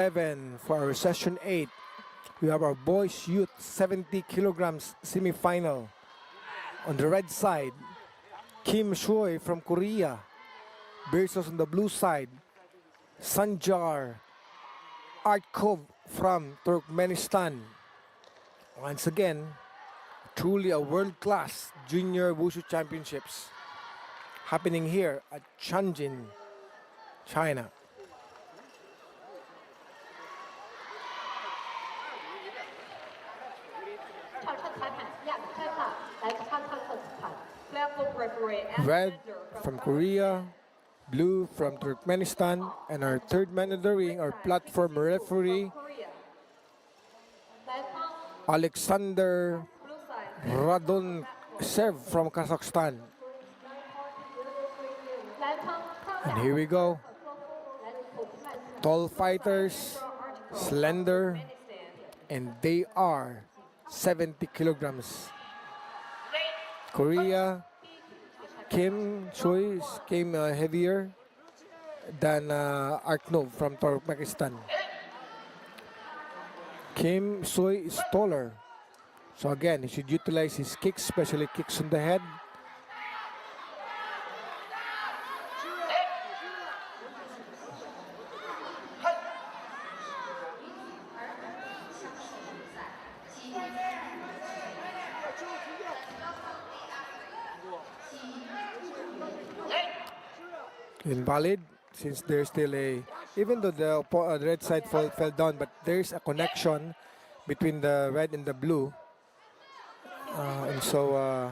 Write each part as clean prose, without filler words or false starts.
7 for our session 8. We have our boys youth 70 kilograms semi-final. On the red side, Kim Shu from Korea versus on the blue side, Sanjar Артыков from Turkmenistan. Once again, truly a world-class junior Wushu championships happening here at Tianjin, China. Red from Korea, blue from Turkmenistan, and our third man of the ring, our platform referee, Alexander Radonsev from Kazakhstan. And here we go. Tall fighters, slender, and they are 70 kilograms. Korea, Kim Shu came heavier than Артыков from Turkmenistan. Kim Shu is taller, so again he should utilize his kicks, especially kicks on the head. Invalid, since there's still a, even though the red side fell down, but there's a connection between the red and the blue, and so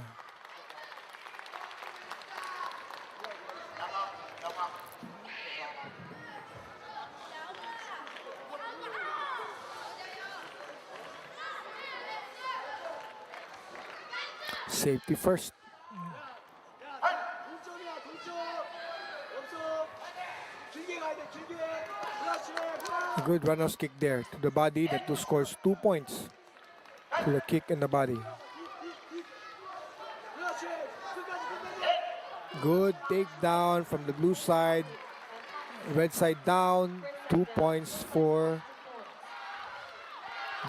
safety first. A good runners kick there to the body that scores 2 points for the kick in the body. Good takedown from the blue side. Red side down. 2 points for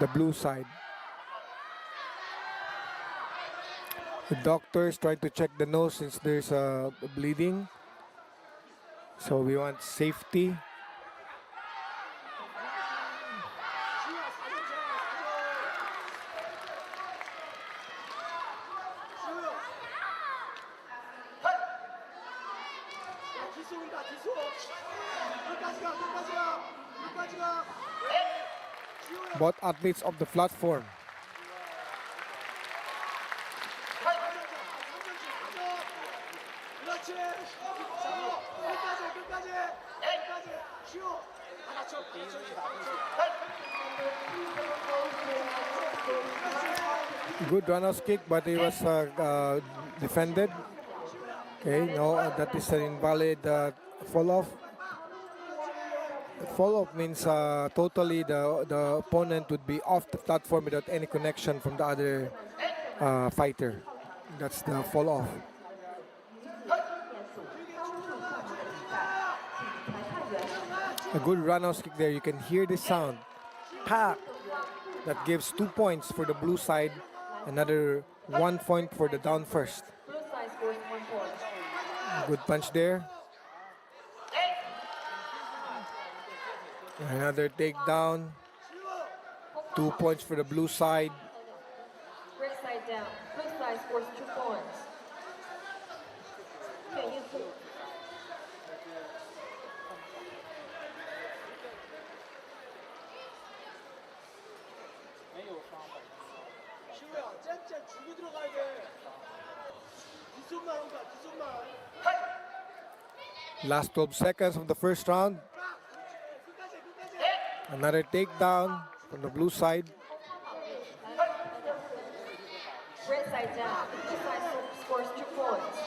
the blue side. The doctors try to check the nose since there's bleeding. So we want safety. Both athletes of the platform. Good runners kick, but it was defended. Okay, no, that is an invalid fall off. Fall off means totally the opponent would be off the platform without any connection from the other fighter. That's the fall off. A good roundhouse kick there. You can hear the sound. Pa! That gives 2 points for the blue side. Another 1 point for the down first. Good punch there. Another takedown. 2 points for the blue side. Red side down. Blue side scores 2 points. Last 12 seconds of the first round. Another takedown from the blue side. Red side down. Blue side scores 2 points.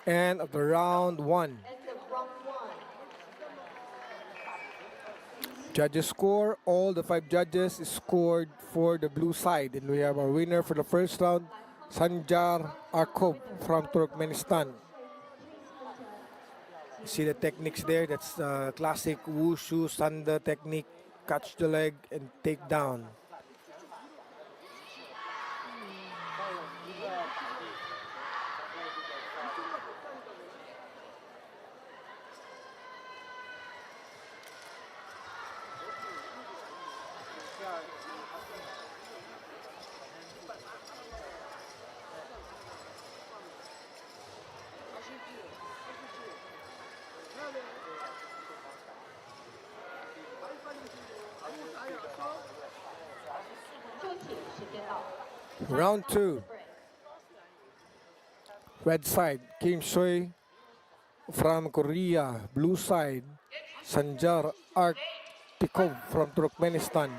End of the round 1. End of round 1. Judges score. All the 5 judges scored for the blue side. And we have our winner for the first round, Sanjar Артыков from Turkmenistan. See the techniques there? That's classic Wushu Sanda technique. Catch the leg and take down. Round 2. Red side, Kim Shui from Korea. Blue side, Sanjar Артыков from Turkmenistan.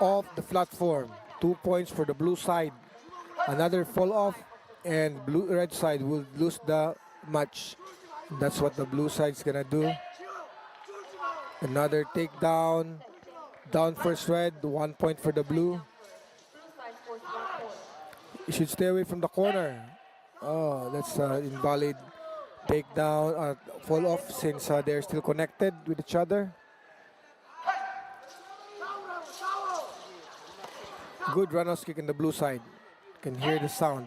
Off the platform, 2 points for the blue side. Another fall off, and red side will lose the match. That's what the blue side's gonna do. Another takedown. Down first red, 1 point for the blue. You should stay away from the corner. Oh, that's invalid takedown, fall off since they're still connected with each other. Good roundhouse kick in the blue side. You can hear the sound.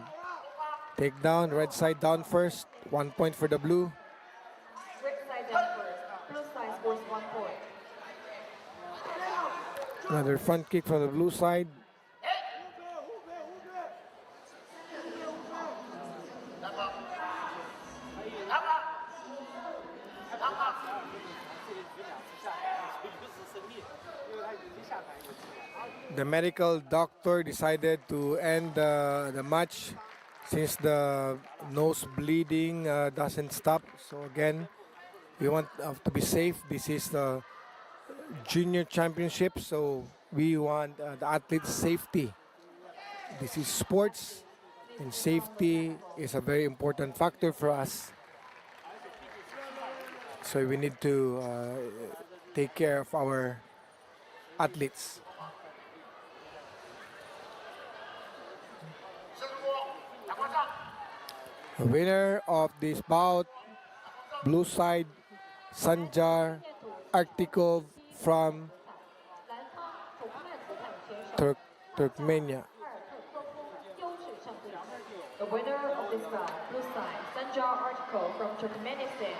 Takedown, red side down first, 1 point for the blue. Red side down first. Blue side scores 1 point. Another front kick from the blue side. The medical doctor decided to end the match since the nose bleeding doesn't stop. So again, we want to be safe. This is the junior championship, so we want the athletes' safety. This is sports, and safety is a very important factor for us. So we need to take care of our athletes. The winner of this bout, blue side, Sanjar Артыков from Turkmenia. The winner of this bout, blue side, Sanjar Артыков from Turkmenistan.